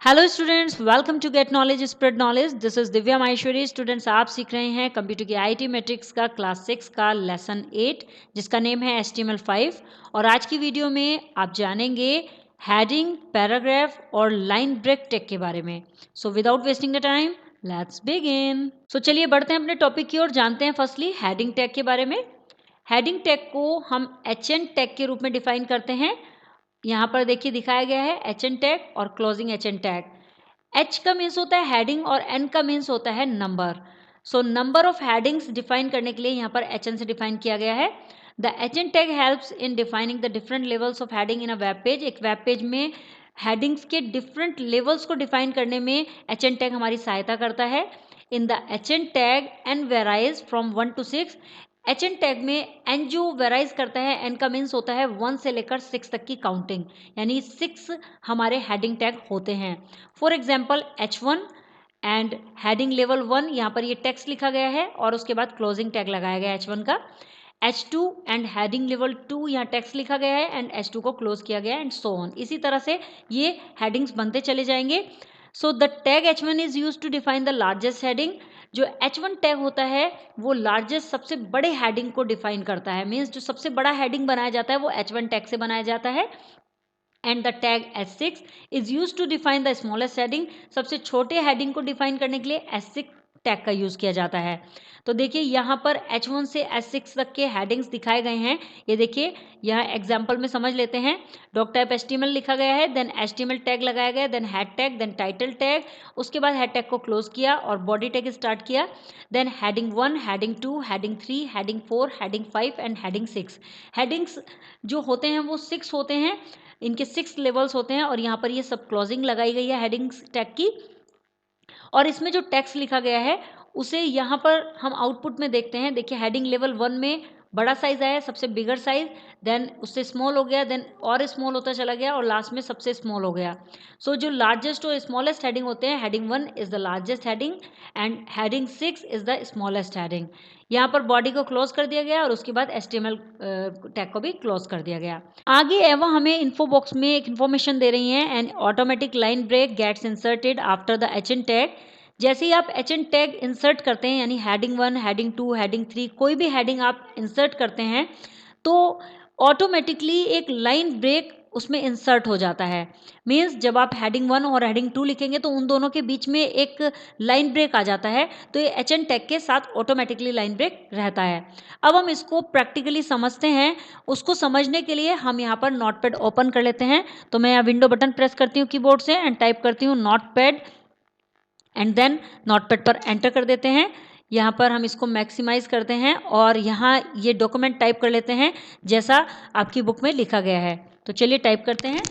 Hello students, welcome to get knowledge spread knowledge. This is Divya Maheshwari. Students, आप सीख रहे हैं कंप्यूटर की आईटी मैट्रिक्स का क्लास 6 का लेसन 8 जिसका नेम है HTML5। और आज की वीडियो में आप जानेंगे हेडिंग, पैराग्राफ और लाइन ब्रेक टैग के बारे में। So without wasting the time, let's begin. So चलिए बढ़ते हैं अपने टॉपिक की ओर। जानते हैं फर्स्टली हेडिंग टैग के बारे में। हेडिंग टैग को हम HN टैग के रूप में डिफाइन करते हैं। यहाँ पर देखिए दिखाया गया है HN टैग और क्लोजिंग HN टैग। H का मीन्स होता है हेडिंग और N का मीन्स होता है number. So number of headings define करने के लिए यहाँ पर HN से डिफाइन किया गया है। The HN tag helps in defining the different levels of heading in a web page. एक वेब पेज में हेडिंग्स के डिफरेंट लेवल्स को डिफाइन करने में HN टैग हमारी सहायता करता है। In the HN tag N varies from 1 to 6। HN tag में N जो वेराइज करता है, N का मीन्स होता है 1 से लेकर 6 तक की काउंटिंग, यानी 6 हमारे हेडिंग टैग होते हैं। For example H1 and heading level 1, यहाँ पर ये टेक्स्ट लिखा गया है और उसके बाद क्लोजिंग टैग लगाया गया H1 का। H2 एंड हेडिंग लेवल 2, यहाँ टेक्स्ट लिखा गया है एंड H2 को क्लोज किया गया एंड सो ऑन। इसी तरह से ये हेडिंग्स बनते चले जाएंगे। So the tag H1 is use to define the largest heading. जो H1 टैग होता है वो लार्जेस्ट, सबसे बड़े हेडिंग को डिफाइन करता है। मीन्स जो सबसे बड़ा हेडिंग बनाया जाता है वो H1 टैग से बनाया जाता है। And the tag S6 is use to define the smallest heading. सबसे छोटे हेडिंग को डिफाइन करने के लिए S6 टैग का यूज किया जाता है। तो देखिए यहाँ पर H1 से S6 तक के हेडिंग्स दिखाए गए हैं। ये देखिए यहाँ एग्जाम्पल में समझ लेते हैं। डॉक टाइप HTML लिखा गया है, देन HTML टैग लगाया गया, then head tag, then title tag, उसके बाद हेड टैग को क्लोज किया और बॉडी टैग स्टार्ट किया। Then heading 1, heading 2, heading 3, heading 4, heading 5 and heading 6। Headings जो होते हैं वो 6 होते हैं, इनके 6 लेवल्स होते हैं और यहाँ पर ये सब क्लोजिंग लगाई गई है हेडिंग्स टैग की। और इसमें जो टेक्स्ट लिखा गया है उसे यहाँ पर हम आउटपुट में देखते हैं। देखिए हेडिंग लेवल 1 में बड़ा साइज आया, सबसे बिगर साइज, देन उससे स्मॉल हो गया, देन और स्मॉल होता चला गया और लास्ट में सबसे स्मॉल हो गया। सो जो लार्जेस्ट और स्मॉलेस्ट हेडिंग होते हैं, heading 1 is the largest heading and heading 6 is the smallest heading. यहाँ पर बॉडी को क्लोज कर दिया गया और उसके बाद HTML टैग को भी क्लोज कर दिया गया। आगे एवा हमें इन्फो बॉक्स में एक इन्फॉर्मेशन दे रही हैं, and automatic line break gets inserted after the HN tag. जैसे ही आप HN टैग इंसर्ट करते हैं, यानी हेडिंग 1, हेडिंग 2, हेडिंग 3, कोई भी हेडिंग आप इंसर्ट करते हैं तो ऑटोमेटिकली एक लाइन ब्रेक उसमें इंसर्ट हो जाता है। मीन्स जब आप हेडिंग 1 और हेडिंग 2 लिखेंगे तो उन दोनों के बीच में एक लाइन ब्रेक आ जाता है, तो ये HN टैग के साथ ऑटोमेटिकली लाइन ब्रेक रहता है। अब हम इसको प्रैक्टिकली समझते हैं। उसको समझने के लिए हम यहाँ पर नोटपैड ओपन कर लेते हैं। तो मैं यहाँ विंडो बटन प्रेस करती हूँ कीबोर्ड से एंड टाइप करती हूँ नोटपैड एंड देन नोटपैड पर एंटर कर देते हैं। यहाँ पर हम इसको मैक्सिमाइज करते हैं और यहाँ ये डॉक्यूमेंट टाइप कर लेते हैं जैसा आपकी बुक में लिखा गया है। तो चलिए टाइप करते हैं।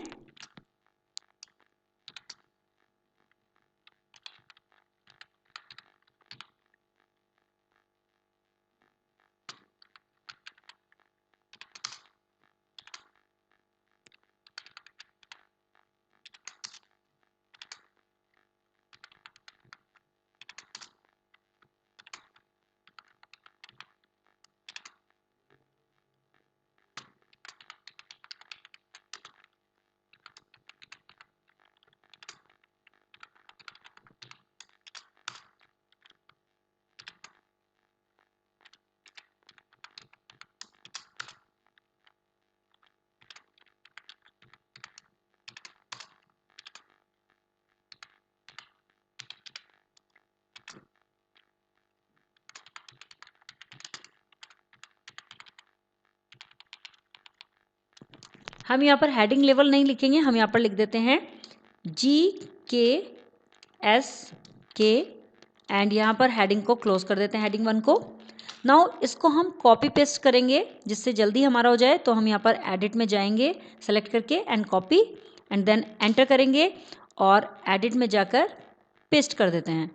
हम यहाँ पर हेडिंग लेवल नहीं लिखेंगे, हम यहाँ पर लिख देते हैं GKSK एंड यहाँ पर हेडिंग को क्लोज कर देते हैं, हेडिंग 1 को। नाउ इसको हम कॉपी पेस्ट करेंगे जिससे जल्दी हमारा हो जाए। तो हम यहाँ पर एडिट में जाएंगे सेलेक्ट करके and copy and then enter करेंगे और एडिट में जाकर पेस्ट कर देते हैं,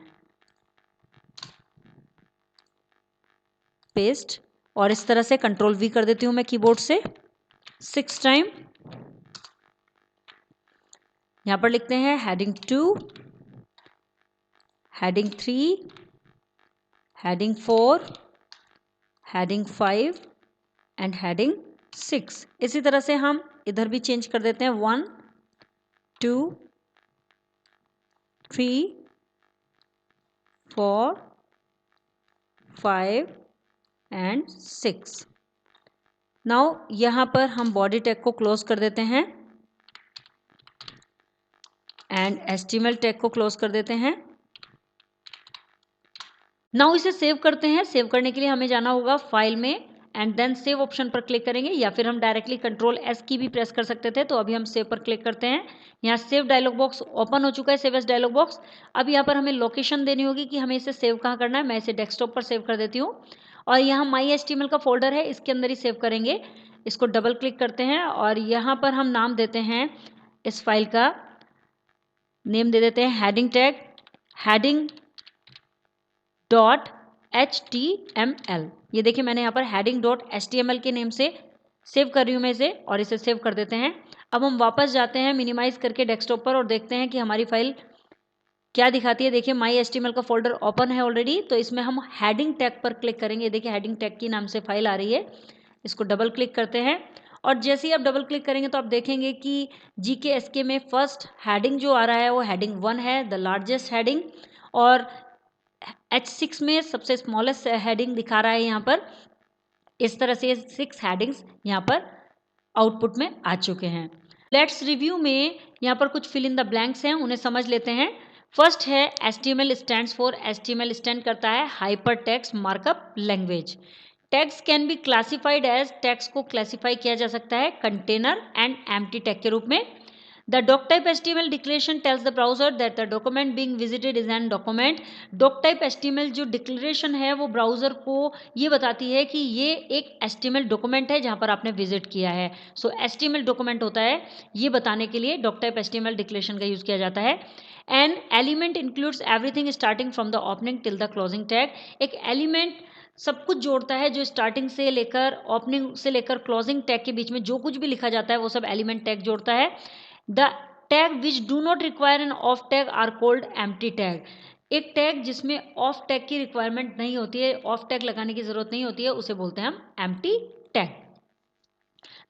पेस्ट। और इस तरह से कंट्रोल V कर देती हूँ मैं कीबोर्ड से 6 टाइम। यहाँ पर लिखते हैं heading 2, heading 3, heading 4, heading 5 and heading 6। इसी तरह से हम इधर भी चेंज कर देते हैं 1, 2, 3, 4, 5 एंड 6। नाउ यहाँ पर हम बॉडी टैग को क्लोज कर देते हैं एंड HTML टैग को क्लोज कर देते हैं। नाउ इसे सेव करते हैं। सेव करने के लिए हमें जाना होगा फाइल में एंड देन सेव ऑप्शन पर क्लिक करेंगे, या फिर हम डायरेक्टली Ctrl+S की भी प्रेस कर सकते थे। तो अभी हम सेव पर क्लिक करते हैं। यहाँ सेव डायलॉग बॉक्स ओपन हो चुका है, सेव एज डायलॉग बॉक्स। अब यहाँ पर हमें लोकेशन देनी होगी कि हमें इसे सेव कहाँ करना है। मैं इसे डेस्कटॉप पर सेव कर देती हूँ और यहाँ MyHTML का फोल्डर है, इसके अंदर ही सेव करेंगे। इसको डबल क्लिक करते हैं और यहाँ पर हम नाम देते हैं, इस फाइल का नेम दे देते हैं हेडिंग टैग, heading.html। ये देखिए मैंने यहाँ पर heading.html के नेम से सेव कर रही हूँ मैं इसे, और इसे सेव कर देते हैं। अब हम वापस जाते हैं मिनिमाइज करके डेस्कटॉप पर और देखते हैं कि हमारी फाइल क्या दिखाती है। देखिए MyHTML का फोल्डर ओपन है ऑलरेडी, तो इसमें हम हेडिंग टैग पर क्लिक करेंगे। देखिए हेडिंग टैग की नाम से फाइल आ रही है, इसको डबल क्लिक करते हैं और जैसे ही आप डबल क्लिक करेंगे तो आप देखेंगे कि GKSK में फर्स्ट हेडिंग जो आ रहा है वो हेडिंग 1 है, द लार्जेस्ट हेडिंग, और H6 में सबसे स्मॉलेस्ट हेडिंग दिखा रहा है यहाँ पर। इस तरह से 6 हेडिंग्स यहाँ पर आउटपुट में आ चुके हैं। लेट्स रिव्यू में यहाँ पर कुछ फिल इन द ब्लैंक्स हैं, उन्हें समझ लेते हैं। फर्स्ट है HTML stands for, HTML stand करता है hypertext markup language. Tags can be classified as, tags को क्लासिफाई किया जा सकता है कंटेनर एंड एम्प्टी टैग के रूप में। The doctype HTML declaration tells the browser that the document being visited is an document. doctype HTML जो declaration है वो ब्राउज़र को ये बताती है कि ये एक HTML डॉक्यूमेंट है जहाँ पर आपने विजिट किया है। सो HTML डॉक्यूमेंट होता है, ये बताने के लिए doctype HTML डिक्लेरेशन का यूज़ किया जाता है। An element includes everything starting from the opening till the closing tag. एक एलिमेंट सब कुछ जोड़ता है जो स्टार्टिंग से लेकर ओपनिंग से लेकर क्लोजिंग टैग के बीच में जो कुछ भी लिखा जाता है वो सब एलिमेंट टैग जोड़ता है। The tag which do not require an off tag are called empty tag. एक टैग जिसमें ऑफ टैग की रिक्वायरमेंट नहीं होती है, ऑफ टैग लगाने की जरूरत नहीं होती है, उसे बोलते हैं हम एम्प्टी टैग।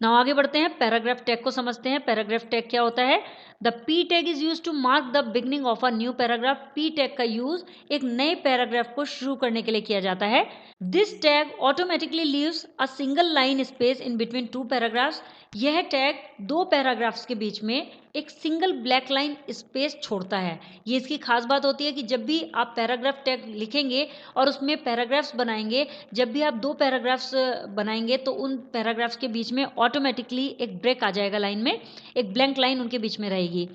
नाउ आगे बढ़ते हैं, पैराग्राफ टैग को समझते हैं। पैराग्राफ टैग क्या होता है? The P tag is use to mark the beginning of a new paragraph. P tag का यूज एक नए पैराग्राफ को शुरू करने के लिए किया जाता है। This tag automatically leaves a single line space in between two paragraphs. यह टैग दो पैराग्राफ्स के बीच में एक सिंगल ब्लैक लाइन स्पेस छोड़ता है। ये इसकी खास बात होती है कि जब भी आप पैराग्राफ टैग लिखेंगे और उसमें पैराग्राफ्स बनाएंगे, जब भी आप दो पैराग्राफ्स बनाएंगे तो उन पैराग्राफ्स के बीच में ऑटोमेटिकली एक ब्रेक आ जाएगा लाइन में, एक ब्लैंक लाइन उनके बीच में रहेगी।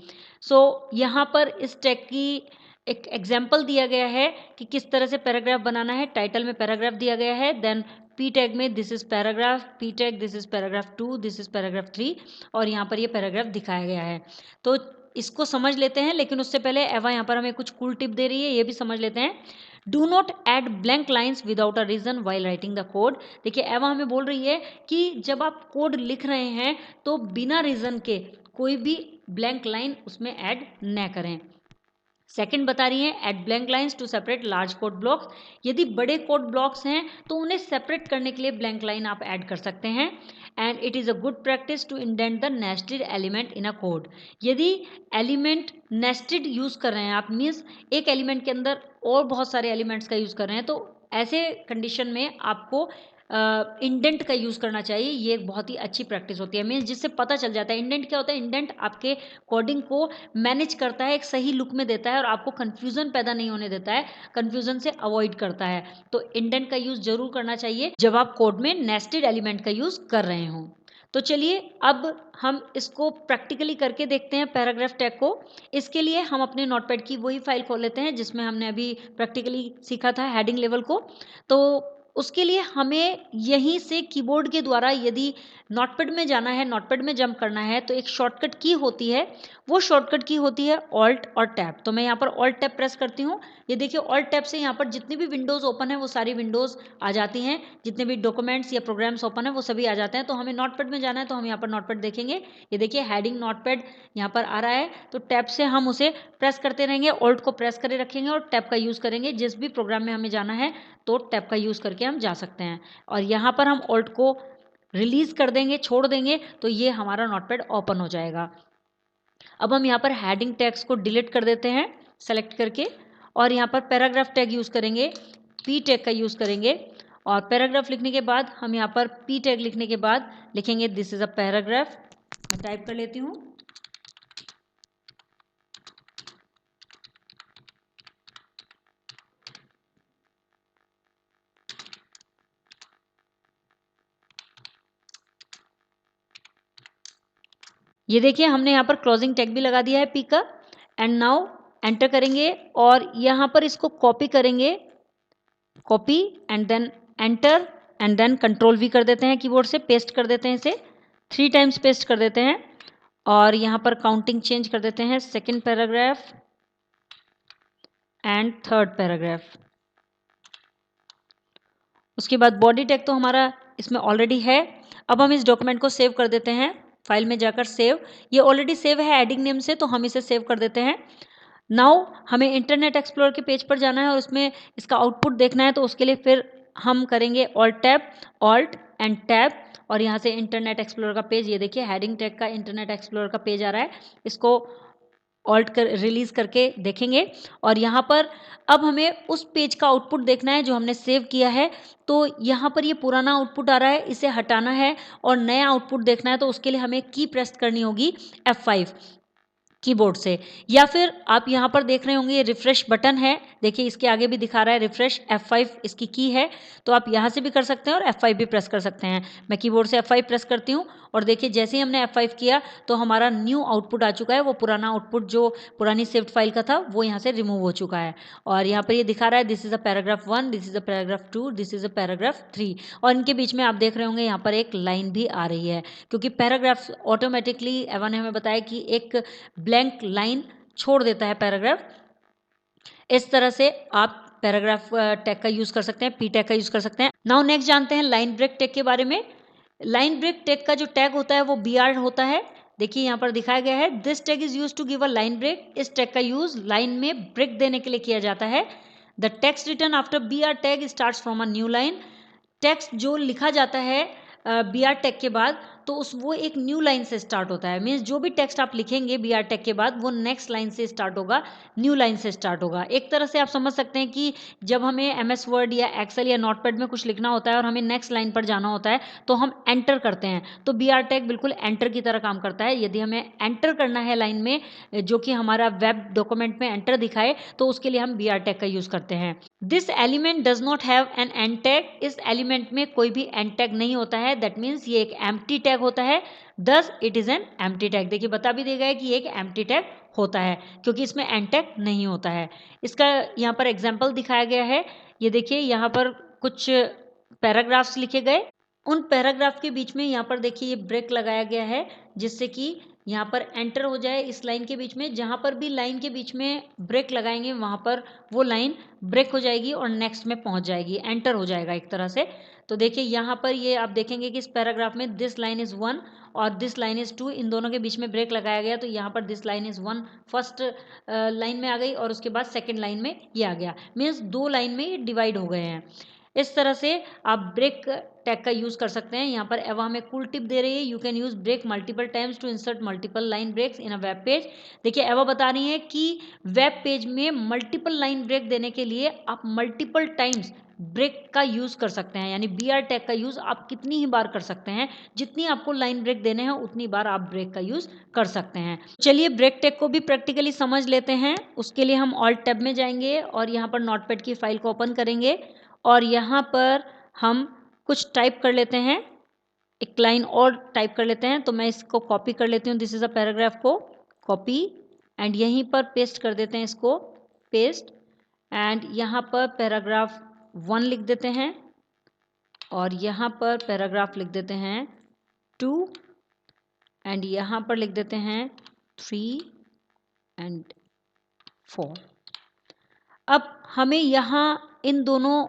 सो यहाँ पर इस टैग की एक एग्जाम्पल दिया गया है कि किस तरह से पैराग्राफ बनाना है। टाइटल में पैराग्राफ दिया गया है, देन पी टैग में this is paragraph, P tag this is paragraph 2, this is paragraph 3, और यहाँ पर ये पैराग्राफ दिखाया गया है। तो इसको समझ लेते हैं, लेकिन उससे पहले एवा यहाँ पर हमें कुछ कूल टिप दे रही है, ये भी समझ लेते हैं। Do not add blank lines without a reason while writing the code. देखिए एवा हमें बोल रही है कि जब आप कोड लिख रहे हैं तो बिना रीजन के कोई भी ब्लैंक लाइन उसमें ऐड न करें। सेकंड बता रही है add blank lines to separate large code blocks. यदि बड़े कोड ब्लॉक्स हैं तो उन्हें सेपरेट करने के लिए ब्लैंक लाइन आप ऐड कर सकते हैं। And it is a good practice to indent the nested element in a code. यदि एलिमेंट नेस्टेड यूज़ कर रहे हैं आप, मीन्स एक एलिमेंट के अंदर और बहुत सारे एलिमेंट्स का यूज़ कर रहे हैं, तो ऐसे कंडीशन में आपको इंडेंट का यूज़ करना चाहिए। ये एक बहुत ही अच्छी प्रैक्टिस होती है, मीन्स जिससे पता चल जाता है। इंडेंट क्या होता है? इंडेंट आपके कोडिंग को मैनेज करता है, एक सही लुक में देता है और आपको कन्फ्यूज़न पैदा नहीं होने देता है, कन्फ्यूज़न से अवॉइड करता है। तो इंडेंट का यूज़ जरूर करना चाहिए जब आप कोड में नेस्टेड एलिमेंट का यूज़ कर रहे हों। तो चलिए अब हम इसको प्रैक्टिकली करके देखते हैं पैराग्राफ टैग को। इसके लिए हम अपने नोटपैड की वही फाइल खोल लेते हैं जिसमें हमने अभी प्रैक्टिकली सीखा था हेडिंग लेवल को। तो उसके लिए हमें यहीं से कीबोर्ड के द्वारा यदि नोटपैड में जाना है, नोटपैड में जंप करना है, तो एक शॉर्टकट की होती है, वो शॉर्टकट की होती है ऑल्ट और टैब। तो मैं यहाँ पर ऑल्ट टैब प्रेस करती हूँ। ये देखिए ऑल्ट टैब से यहाँ पर जितनी भी विंडोज़ ओपन है वो सारी विंडोज़ आ जाती हैं, जितने भी डॉक्यूमेंट्स या प्रोग्राम्स ओपन है वो सभी आ जाते हैं। तो हमें नोटपैड में जाना है तो हम यहाँ पर नोटपैड देखेंगे। ये देखिए हेडिंग नोटपैड यहाँ पर आ रहा है, तो टैब से हम उसे प्रेस करते रहेंगे, ऑल्ट को प्रेस करे रखेंगे और टैब का यूज़ करेंगे। जिस भी प्रोग्राम में हमें जाना है तो टैब का यूज़ करके हम जा सकते हैं। और यहाँ पर हम ऑल्ट को रिलीज़ कर देंगे, छोड़ देंगे, तो ये हमारा नोटपैड ओपन हो जाएगा। अब हम यहाँ पर हेडिंग टैग्स को डिलीट कर देते हैं। सेलेक्ट करके, और यहाँ पर पैराग्राफ टैग यूज़ करेंगे, पी टैग का यूज़ करेंगे, और पैराग्राफ लिखने के बाद हम यहाँ पर पी टैग लिखने के बाद लिखेंगे दिस इज़ अ पैराग्राफ। मैं टाइप कर लेती हूँ। ये देखिए हमने यहाँ पर क्लोजिंग टैग भी लगा दिया है पी का। एंड नाउ एंटर करेंगे और यहाँ पर इसको कॉपी करेंगे, copy and then enter, and then control V कर देते हैं कीबोर्ड से, पेस्ट कर देते हैं इसे 3 टाइम्स पेस्ट कर देते हैं, और यहाँ पर काउंटिंग चेंज कर देते हैं, second paragraph and third paragraph. उसके बाद बॉडी टैग तो हमारा इसमें ऑलरेडी है। अब हम इस डॉक्यूमेंट को सेव कर देते हैं, फाइल में जाकर सेव, ये ऑलरेडी सेव है एडिंग नेम से, तो हम इसे सेव कर देते हैं। नाउ हमें इंटरनेट एक्सप्लोरर के पेज पर जाना है और उसमें इसका आउटपुट देखना है, तो उसके लिए फिर हम करेंगे alt tab, alt and tab, और यहाँ से इंटरनेट एक्सप्लोरर का पेज, ये देखिए हेडिंग टैग का इंटरनेट एक्सप्लोरर का पेज आ रहा है, इसको ऑल्ट कर रिलीज करके देखेंगे। और यहाँ पर अब हमें उस पेज का आउटपुट देखना है जो हमने सेव किया है, तो यहाँ पर ये पुराना आउटपुट आ रहा है, इसे हटाना है और नया आउटपुट देखना है, तो उसके लिए हमें की प्रेस करनी होगी F5 कीबोर्ड से, या फिर आप यहाँ पर देख रहे होंगे ये रिफ्रेश बटन है, देखिए इसके आगे भी दिखा रहा है रिफ्रेश, F5 इसकी की है, तो आप यहाँ से भी कर सकते हैं और F5 भी प्रेस कर सकते हैं। मैं कीबोर्ड से F5 प्रेस करती हूँ और देखिए जैसे ही हमने F5 किया तो हमारा न्यू आउटपुट आ चुका है, वो पुराना आउटपुट जो पुरानी सेव्ड फाइल का था वो यहाँ से रिमूव हो चुका है, और यहाँ पर ये दिखा रहा है this is a paragraph 1, this is a paragraph 2, this is a paragraph 3, और इनके बीच में आप देख रहे होंगे यहाँ पर एक लाइन भी आ रही है, क्योंकि पैराग्राफ ऑटोमेटिकली एवा ने हमें बताया कि एक ब्लैंक लाइन छोड़ देता है पैराग्राफ। इस तरह से आप पैराग्राफ टैग का यूज कर सकते हैं, पी टैग का यूज कर सकते हैं। नाउ नेक्स्ट जानते हैं लाइन ब्रेक टैग के बारे में। लाइन ब्रेक टैग का जो टैग होता है वो BR होता है, देखिए यहाँ पर दिखाया गया है, this tag is use to give a line break, इस टैग का यूज लाइन में ब्रेक देने के लिए किया जाता है। The text written after BR tag starts from a new line, text जो लिखा जाता है BR टैग के बाद तो वो एक न्यू लाइन से स्टार्ट होता है, मीन्स जो भी टेक्स्ट आप लिखेंगे BR टैग के बाद वो नेक्स्ट लाइन से स्टार्ट होगा, न्यू लाइन से स्टार्ट होगा। एक तरह से आप समझ सकते हैं कि जब हमें MS वर्ड या एक्सेल या नोटपैड में कुछ लिखना होता है और हमें नेक्स्ट लाइन पर जाना होता है तो हम एंटर करते हैं, तो BR टैग बिल्कुल एंटर की तरह काम करता है। यदि हमें एंटर करना है लाइन में जो कि हमारा वेब डॉक्यूमेंट में एंटर दिखाए तो उसके लिए हम BR टैग का यूज करते हैं। This element does not have an and tag, इस एलिमेंट में कोई भी एंड टैग नहीं होता है, दैट मीन्स ये एक एम्प्टी टैग होता है, thus it is an empty tag. देखिए बता भी दिया गया है कि एक एम्प्टी टैग होता है क्योंकि इसमें एंड टैग नहीं होता है। इसका यहाँ पर एग्जाम्पल दिखाया गया है, ये देखिए यहाँ पर कुछ पैराग्राफ्स लिखे गए, उन पैराग्राफ के बीच में यहाँ पर देखिए ये ब्रेक लगाया गया है जिससे कि यहाँ पर एंटर हो जाए इस लाइन के बीच में, जहाँ पर भी लाइन के बीच में ब्रेक लगाएंगे वहाँ पर वो लाइन ब्रेक हो जाएगी और नेक्स्ट में पहुँच जाएगी, एंटर हो जाएगा एक तरह से। तो देखिए यहाँ पर ये आप देखेंगे कि इस पैराग्राफ में दिस लाइन इज़ 1 और दिस लाइन इज़ 2, इन दोनों के बीच में ब्रेक लगाया गया, तो यहाँ पर this line is 1 first line में आ गई और उसके बाद सेकेंड लाइन में ये आ गया, मीन्स दो लाइन में ये डिवाइड हो गए हैं। इस तरह से आप ब्रेक टैग का यूज कर सकते हैं। यहाँ पर एवा हमें कूल टिप दे रही है, you can use break multiple times to insert multiple line breaks in a web page. देखिए एवा बता रही है कि वेब पेज में मल्टीपल लाइन ब्रेक देने के लिए आप मल्टीपल टाइम्स ब्रेक का यूज कर सकते हैं, यानी BR टैग का यूज आप कितनी ही बार कर सकते हैं, जितनी आपको लाइन ब्रेक देने हैं उतनी बार आप ब्रेक का यूज कर सकते हैं। चलिए ब्रेक टैग को भी प्रैक्टिकली समझ लेते हैं। उसके लिए हम ऑल्ट टैब में जाएंगे और यहाँ पर नोटपैड की फाइल को ओपन करेंगे और यहाँ पर हम कुछ टाइप कर लेते हैं, एक लाइन और टाइप कर लेते हैं, तो मैं इसको कॉपी कर लेती हूँ, दिस इज़ अ पैराग्राफ को कॉपी एंड यहीं पर पेस्ट कर देते हैं, इसको पेस्ट एंड यहाँ पर पैराग्राफ 1 लिख देते हैं और यहाँ पर पैराग्राफ लिख देते हैं 2 एंड यहाँ पर लिख देते हैं 3 एंड 4। अब हमें यहाँ इन दोनों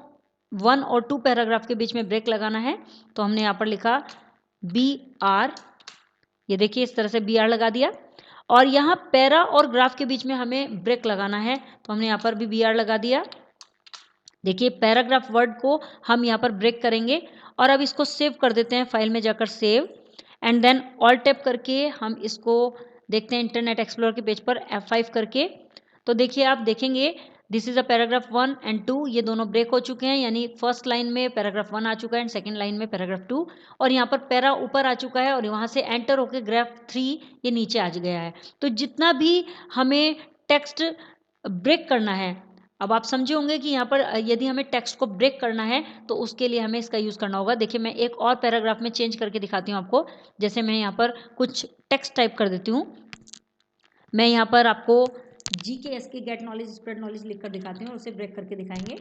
1 और 2 पैराग्राफ के बीच में ब्रेक लगाना है, तो हमने यहाँ पर लिखा BR, ये देखिए इस तरह से BR लगा दिया, और यहाँ पैरा और ग्राफ के बीच में हमें ब्रेक लगाना है, तो हमने यहाँ पर भी BR लगा दिया। देखिए पैराग्राफ वर्ड को हम यहाँ पर ब्रेक करेंगे और अब इसको सेव कर देते हैं, फाइल में जाकर save and then all tap करके हम इसको देखते हैं इंटरनेट एक्सप्लोरर के पेज पर F5 करके, तो देखिए, आप देखेंगे this is a paragraph 1 and 2, ये दोनों ब्रेक हो चुके हैं, यानी फर्स्ट लाइन में पैराग्राफ 1 आ चुका है एंड सेकंड लाइन में पैराग्राफ 2, और यहाँ पर पैरा ऊपर आ चुका है और वहाँ से एंटर होकर ग्राफ 3 ये नीचे आ गया है। तो जितना भी हमें टेक्स्ट ब्रेक करना है, अब आप समझे होंगे कि यहाँ पर यदि हमें टेक्स्ट को ब्रेक करना है तो उसके लिए हमें इसका यूज़ करना होगा। देखिए, मैं एक और पैराग्राफ में चेंज करके दिखाती हूँ आपको। जैसे मैं यहाँ पर कुछ टेक्स्ट टाइप कर देती हूँ। मैं यहाँ पर आपको GKS के गेट नॉलेज स्प्रेड नॉलेज लिखकर दिखाती हूँ और उसे ब्रेक करके दिखाएंगे।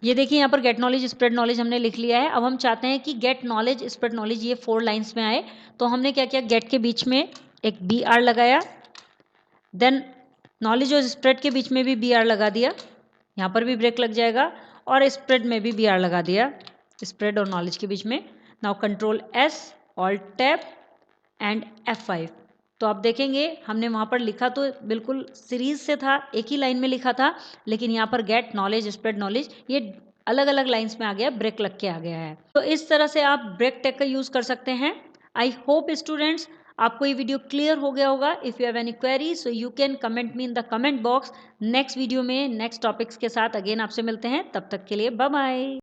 ये देखिए, यहाँ पर गेट नॉलेज स्प्रेड नॉलेज हमने लिख लिया है। अब हम चाहते हैं कि गेट नॉलेज स्प्रेड नॉलेज ये 4 लाइन्स में आए, तो हमने क्या किया, गेट के बीच में एक BR लगाया, देन नॉलेज और स्प्रेड के बीच में भी BR लगा दिया, यहाँ पर भी ब्रेक लग जाएगा, और स्प्रेड में भी BR लगा दिया, स्प्रेड और नॉलेज के बीच में। Now control S, alt tab and F5। तो आप देखेंगे हमने वहाँ पर लिखा तो बिल्कुल सीरीज से था, एक ही लाइन में लिखा था, लेकिन यहाँ पर गेट नॉलेज स्प्रेड नॉलेज ये अलग अलग लाइन्स में आ गया, ब्रेक लग के आ गया है। तो इस तरह से आप ब्रेक टैग का यूज़ कर सकते हैं। आई होप स्टूडेंट्स आपको ये वीडियो क्लियर हो गया होगा। If you have any query so you can comment me in the comment box. Next video में नेक्स्ट टॉपिक्स के साथ अगेन आपसे मिलते हैं, तब तक के लिए बाय बाय।